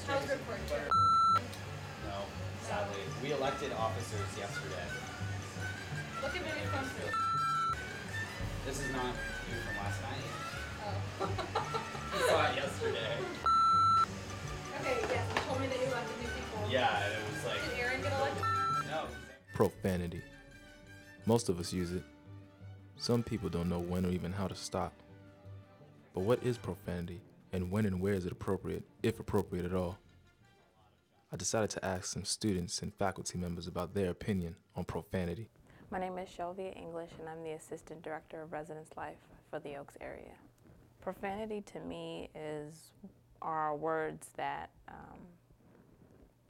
How's report here? No, sadly. We elected officers yesterday. Look at Baby Country. This is not you from last night. Oh. We saw it yesterday. Okay, yes, you told me that you elected new people. Yeah, it was like... Did Aaron get elected? No. Profanity. Most of us use it. Some people don't know when or even how to stop. But what is profanity, and when and where is it appropriate, if appropriate at all? I decided to ask some students and faculty members about their opinion on profanity. My name is Shelvia English, and I'm the Assistant Director of Residence Life for the Oaks area. Profanity to me are words that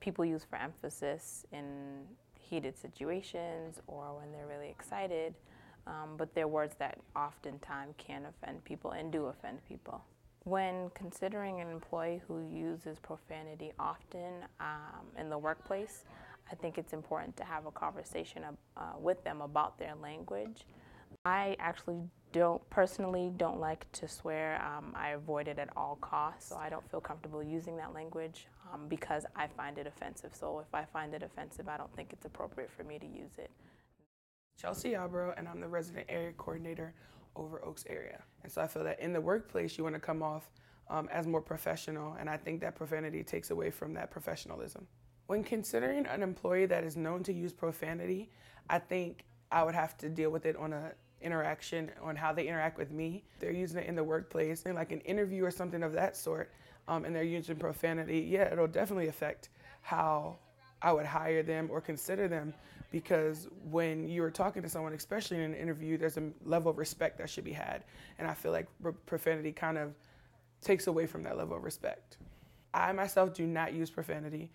people use for emphasis in heated situations or when they're really excited, but they're words that oftentimes can offend people and do offend people. When considering an employee who uses profanity often in the workplace, I think it's important to have a conversation with them about their language. I actually personally don't like to swear. I avoid it at all costs, so I don't feel comfortable using that language because I find it offensive. So if I find it offensive, I don't think it's appropriate for me to use it. Chelsea Yarbrough, and I'm the resident area coordinator over Oaks area. And so I feel that in the workplace, you want to come off as more professional, and I think that profanity takes away from that professionalism. When considering an employee that is known to use profanity, I think I would have to deal with it on a interaction, on how they interact with me. They're using it in the workplace, in like an interview or something of that sort, and they're using profanity, yeah, it'll definitely affect how I would hire them or consider them, because when you're talking to someone, especially in an interview, there's a level of respect that should be had, and I feel like profanity kind of takes away from that level of respect. I myself do not use profanity.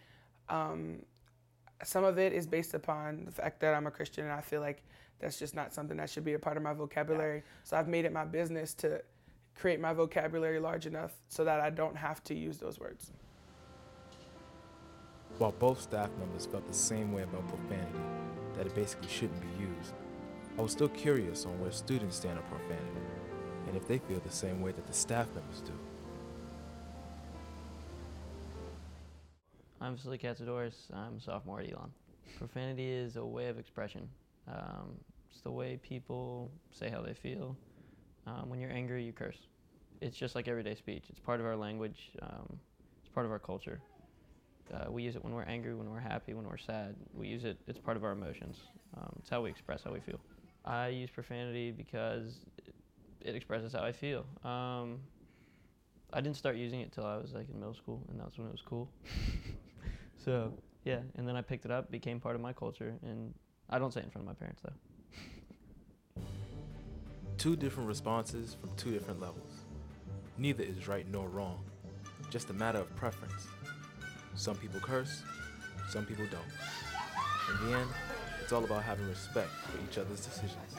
Some of it is based upon the fact that I'm a Christian, and I feel like that's just not something that should be a part of my vocabulary. So I've made it my business to create my vocabulary large enough so that I don't have to use those words. While both staff members felt the same way about profanity, that it basically shouldn't be used, I was still curious on where students stand on profanity, and if they feel the same way that the staff members do. I'm Salik Katsadoris. I'm a sophomore at Elon. Profanity is a way of expression. It's the way people say how they feel. When you're angry, you curse. It's just like everyday speech. It's part of our language. It's part of our culture. We use it when we're angry, when we're happy, when we're sad. We use it. It's part of our emotions. It's how we express how we feel. I use profanity because it expresses how I feel. I didn't start using it till I was like in middle school, and that's when it was cool. So yeah, and then I picked it up, became part of my culture, and I don't say it in front of my parents though. Two different responses from two different levels. Neither is right nor wrong, just a matter of preference. Some people curse, some people don't. In the end, it's all about having respect for each other's decisions.